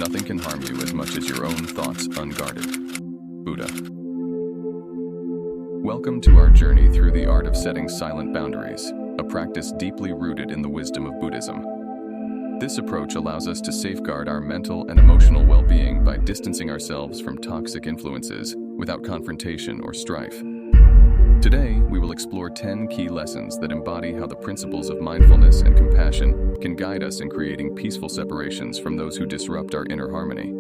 Nothing can harm you as much as your own thoughts unguarded. Buddha. Welcome to our journey through the art of setting silent boundaries, a practice deeply rooted in the wisdom of Buddhism. This approach allows us to safeguard our mental and emotional well-being by distancing ourselves from toxic influences without confrontation or strife. Today, we will explore 10 key lessons that embody how the principles of mindfulness and compassion can guide us in creating peaceful separations from those who disrupt our inner harmony.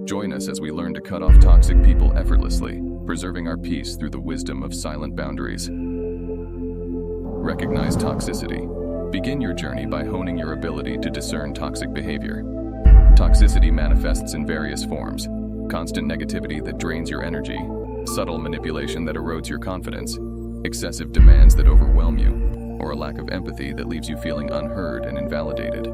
Join us as we learn to cut off toxic people effortlessly, preserving our peace through the wisdom of silent boundaries. Recognize toxicity. Begin your journey by honing your ability to discern toxic behavior. Toxicity manifests in various forms: constant negativity that drains your energy, subtle manipulation that erodes your confidence, excessive demands that overwhelm you, or a lack of empathy that leaves you feeling unheard and invalidated.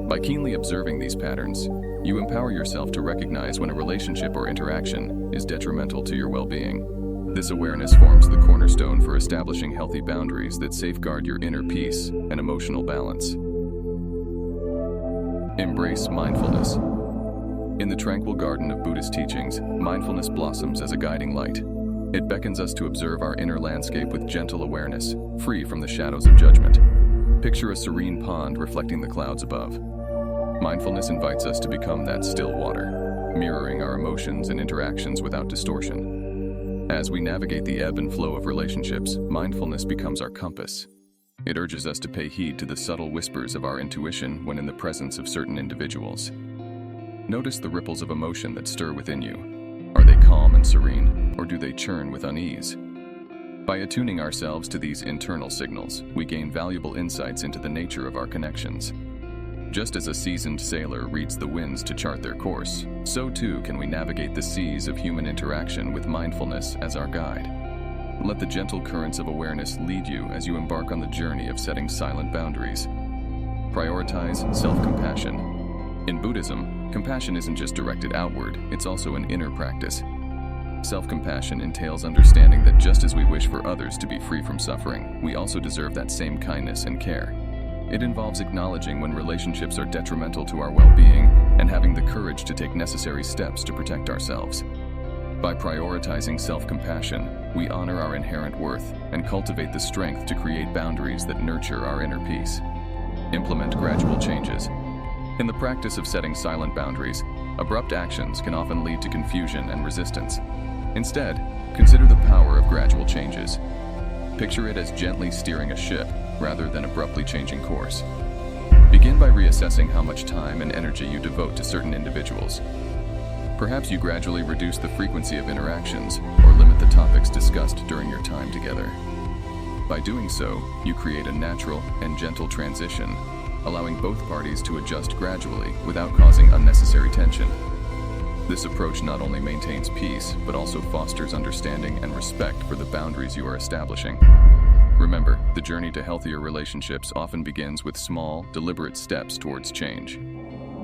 By keenly observing these patterns, you empower yourself to recognize when a relationship or interaction is detrimental to your well-being. This awareness forms the cornerstone for establishing healthy boundaries that safeguard your inner peace and emotional balance. Embrace mindfulness. In the tranquil garden of Buddhist teachings, mindfulness blossoms as a guiding light. It beckons us to observe our inner landscape with gentle awareness, free from the shadows of judgment. Picture a serene pond reflecting the clouds above. Mindfulness invites us to become that still water, mirroring our emotions and interactions without distortion. As we navigate the ebb and flow of relationships, mindfulness becomes our compass. It urges us to pay heed to the subtle whispers of our intuition when in the presence of certain individuals. Notice the ripples of emotion that stir within you. Are they calm and serene, or do they churn with unease? By attuning ourselves to these internal signals, we gain valuable insights into the nature of our connections. Just as a seasoned sailor reads the winds to chart their course, so too can we navigate the seas of human interaction with mindfulness as our guide. Let the gentle currents of awareness lead you as you embark on the journey of setting silent boundaries. Prioritize self-compassion. In Buddhism, compassion isn't just directed outward, it's also an inner practice. Self-compassion entails understanding that just as we wish for others to be free from suffering, we also deserve that same kindness and care. It involves acknowledging when relationships are detrimental to our well-being and having the courage to take necessary steps to protect ourselves. By prioritizing self-compassion, we honor our inherent worth and cultivate the strength to create boundaries that nurture our inner peace. Implement gradual changes. In the practice of setting silent boundaries, abrupt actions can often lead to confusion and resistance. Instead, consider the power of gradual changes. Picture it as gently steering a ship rather than abruptly changing course. Begin by reassessing how much time and energy you devote to certain individuals. Perhaps you gradually reduce the frequency of interactions or limit the topics discussed during your time together. By doing so, you create a natural and gentle transition, allowing both parties to adjust gradually without causing unnecessary tension. This approach not only maintains peace, but also fosters understanding and respect for the boundaries you are establishing. Remember, the journey to healthier relationships often begins with small, deliberate steps towards change.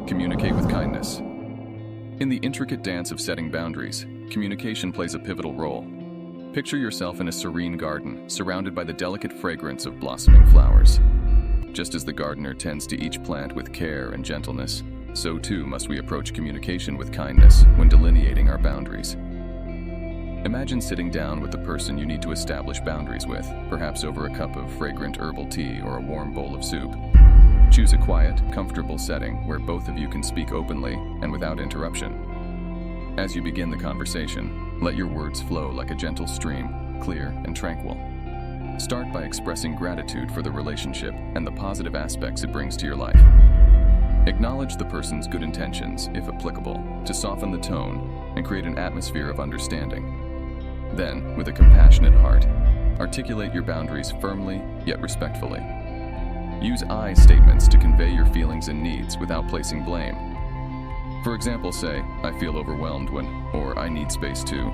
Communicate with kindness. In the intricate dance of setting boundaries, communication plays a pivotal role. Picture yourself in a serene garden, surrounded by the delicate fragrance of blossoming flowers. Just as the gardener tends to each plant with care and gentleness, so too must we approach communication with kindness when delineating our boundaries. Imagine sitting down with the person you need to establish boundaries with, perhaps over a cup of fragrant herbal tea or a warm bowl of soup. Choose a quiet, comfortable setting where both of you can speak openly and without interruption. As you begin the conversation, let your words flow like a gentle stream, clear and tranquil. Start by expressing gratitude for the relationship and the positive aspects it brings to your life. Acknowledge the person's good intentions, if applicable, to soften the tone and create an atmosphere of understanding. Then, with a compassionate heart, articulate your boundaries firmly yet respectfully. Use I statements to convey your feelings and needs without placing blame. For example, say, "I feel overwhelmed when," or "I need space too."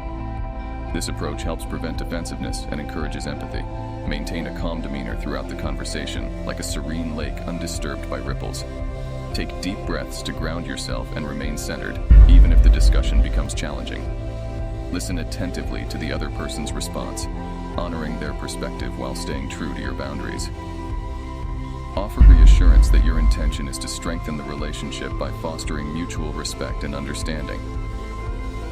This approach helps prevent defensiveness and encourages empathy. Maintain a calm demeanor throughout the conversation, like a serene lake undisturbed by ripples. Take deep breaths to ground yourself and remain centered, even if the discussion becomes challenging. Listen attentively to the other person's response, honoring their perspective while staying true to your boundaries. Offer reassurance that your intention is to strengthen the relationship by fostering mutual respect and understanding.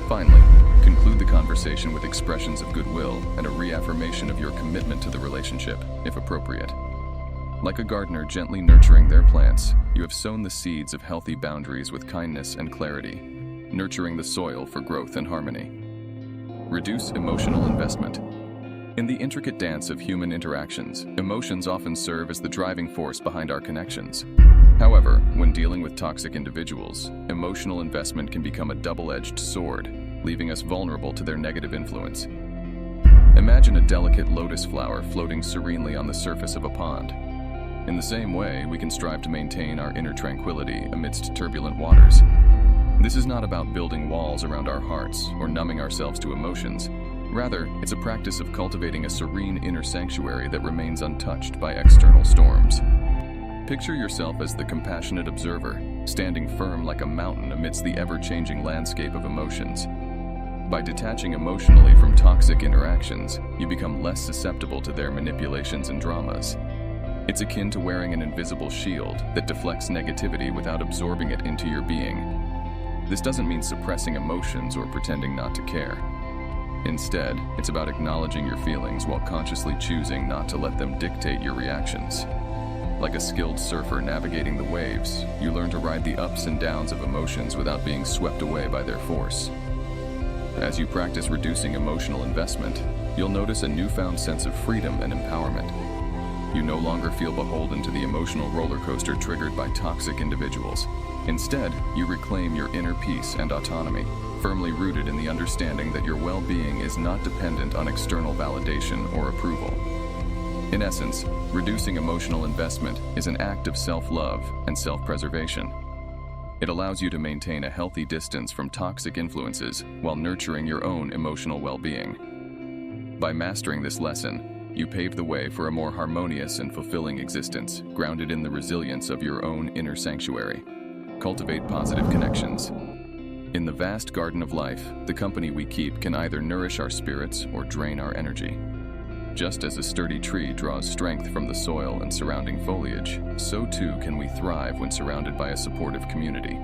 Finally, conclude the conversation with expressions of goodwill and a reaffirmation of your commitment to the relationship, if appropriate. Like a gardener gently nurturing their plants, you have sown the seeds of healthy boundaries with kindness and clarity, nurturing the soil for growth and harmony. Reduce emotional investment. In the intricate dance of human interactions, emotions often serve as the driving force behind our connections. However, when dealing with toxic individuals, emotional investment can become a double-edged sword, leaving us vulnerable to their negative influence. Imagine a delicate lotus flower floating serenely on the surface of a pond. In the same way, we can strive to maintain our inner tranquility amidst turbulent waters. This is not about building walls around our hearts or numbing ourselves to emotions. Rather, it's a practice of cultivating a serene inner sanctuary that remains untouched by external storms. Picture yourself as the compassionate observer, standing firm like a mountain amidst the ever-changing landscape of emotions. By detaching emotionally from toxic interactions, you become less susceptible to their manipulations and dramas. It's akin to wearing an invisible shield that deflects negativity without absorbing it into your being. This doesn't mean suppressing emotions or pretending not to care. Instead, it's about acknowledging your feelings while consciously choosing not to let them dictate your reactions. Like a skilled surfer navigating the waves, you learn to ride the ups and downs of emotions without being swept away by their force. As you practice reducing emotional investment, you'll notice a newfound sense of freedom and empowerment. You no longer feel beholden to the emotional roller coaster triggered by toxic individuals. Instead, you reclaim your inner peace and autonomy, firmly rooted in the understanding that your well-being is not dependent on external validation or approval. In essence, reducing emotional investment is an act of self-love and self-preservation. It allows you to maintain a healthy distance from toxic influences while nurturing your own emotional well-being. By mastering this lesson, you pave the way for a more harmonious and fulfilling existence, grounded in the resilience of your own inner sanctuary. Cultivate positive connections. In the vast garden of life, the company we keep can either nourish our spirits or drain our energy. Just as a sturdy tree draws strength from the soil and surrounding foliage, so too can we thrive when surrounded by a supportive community.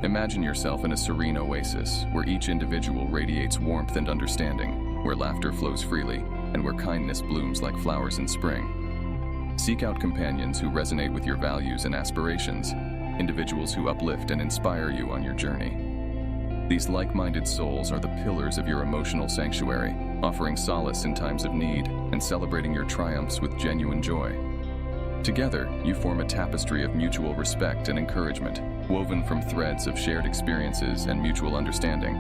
Imagine yourself in a serene oasis where each individual radiates warmth and understanding, where laughter flows freely, and where kindness blooms like flowers in spring. Seek out companions who resonate with your values and aspirations, individuals who uplift and inspire you on your journey. These like-minded souls are the pillars of your emotional sanctuary, offering solace in times of need and celebrating your triumphs with genuine joy. Together, you form a tapestry of mutual respect and encouragement, woven from threads of shared experiences and mutual understanding.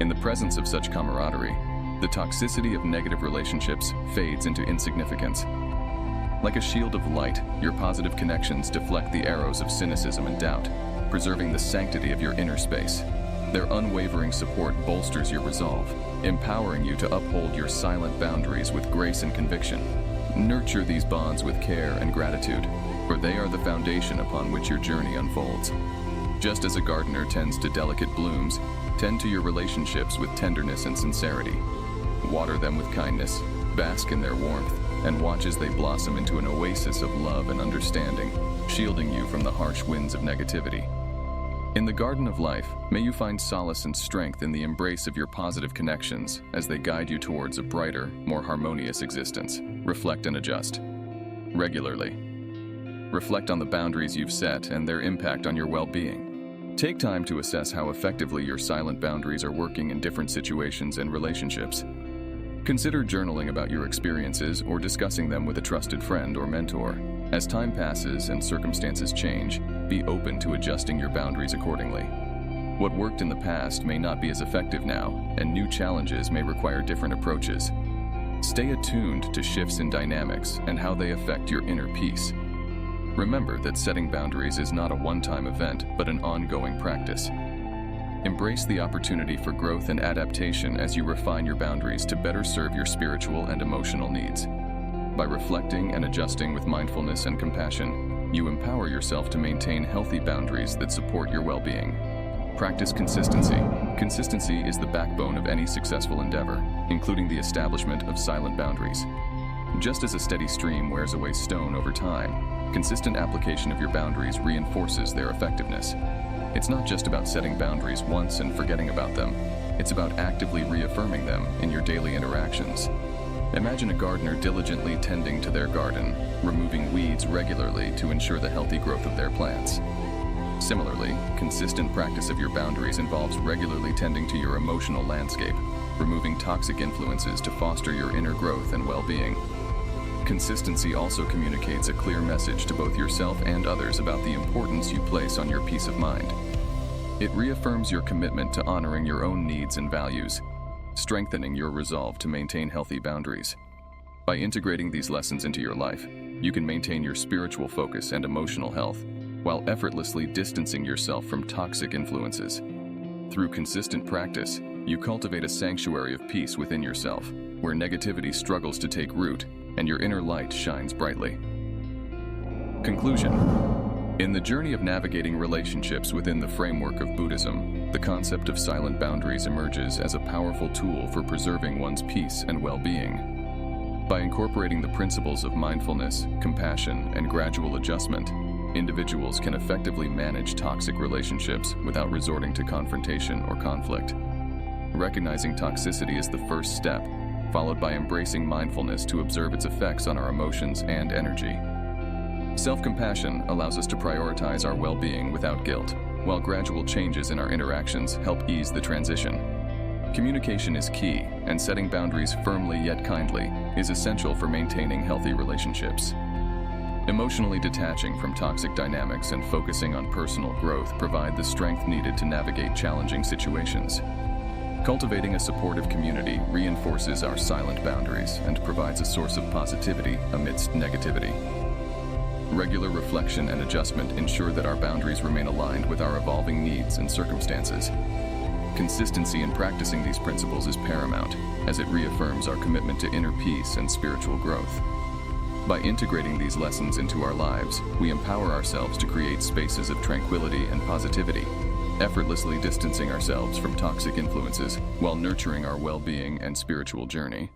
In the presence of such camaraderie, the toxicity of negative relationships fades into insignificance. Like a shield of light, your positive connections deflect the arrows of cynicism and doubt, preserving the sanctity of your inner space. Their unwavering support bolsters your resolve, empowering you to uphold your silent boundaries with grace and conviction. Nurture these bonds with care and gratitude, for they are the foundation upon which your journey unfolds. Just as a gardener tends to delicate blooms, tend to your relationships with tenderness and sincerity. Water them with kindness, bask in their warmth, and watch as they blossom into an oasis of love and understanding, shielding you from the harsh winds of negativity. In the garden of life, may you find solace and strength in the embrace of your positive connections as they guide you towards a brighter, more harmonious existence. Reflect and adjust regularly. Reflect on the boundaries you've set and their impact on your well-being. Take time to assess how effectively your silent boundaries are working in different situations and relationships. Consider journaling about your experiences or discussing them with a trusted friend or mentor. As time passes and circumstances change, be open to adjusting your boundaries accordingly. What worked in the past may not be as effective now, and new challenges may require different approaches. Stay attuned to shifts in dynamics and how they affect your inner peace. Remember that setting boundaries is not a one-time event, but an ongoing practice. Embrace the opportunity for growth and adaptation as you refine your boundaries to better serve your spiritual and emotional needs. By reflecting and adjusting with mindfulness and compassion, you empower yourself to maintain healthy boundaries that support your well-being. Practice consistency. Consistency is the backbone of any successful endeavor, including the establishment of silent boundaries. Just as a steady stream wears away stone over time, consistent application of your boundaries reinforces their effectiveness. It's not just about setting boundaries once and forgetting about them. It's about actively reaffirming them in your daily interactions. Imagine a gardener diligently tending to their garden, removing weeds regularly to ensure the healthy growth of their plants. Similarly, consistent practice of your boundaries involves regularly tending to your emotional landscape, removing toxic influences to foster your inner growth and well-being. Consistency also communicates a clear message to both yourself and others about the importance you place on your peace of mind. It reaffirms your commitment to honoring your own needs and values, strengthening your resolve to maintain healthy boundaries. By integrating these lessons into your life, you can maintain your spiritual focus and emotional health, while effortlessly distancing yourself from toxic influences. Through consistent practice, you cultivate a sanctuary of peace within yourself, where negativity struggles to take root and your inner light shines brightly. Conclusion. In the journey of navigating relationships within the framework of Buddhism, the concept of silent boundaries emerges as a powerful tool for preserving one's peace and well-being. By incorporating the principles of mindfulness, compassion, and gradual adjustment, individuals can effectively manage toxic relationships without resorting to confrontation or conflict. Recognizing toxicity is the first step, followed by embracing mindfulness to observe its effects on our emotions and energy. Self-compassion allows us to prioritize our well-being without guilt, while gradual changes in our interactions help ease the transition. Communication is key, and setting boundaries firmly yet kindly is essential for maintaining healthy relationships. Emotionally detaching from toxic dynamics and focusing on personal growth provide the strength needed to navigate challenging situations. Cultivating a supportive community reinforces our silent boundaries and provides a source of positivity amidst negativity. Regular reflection and adjustment ensure that our boundaries remain aligned with our evolving needs and circumstances. Consistency in practicing these principles is paramount, as it reaffirms our commitment to inner peace and spiritual growth. By integrating these lessons into our lives, we empower ourselves to create spaces of tranquility and positivity, effortlessly distancing ourselves from toxic influences while nurturing our well-being and spiritual journey.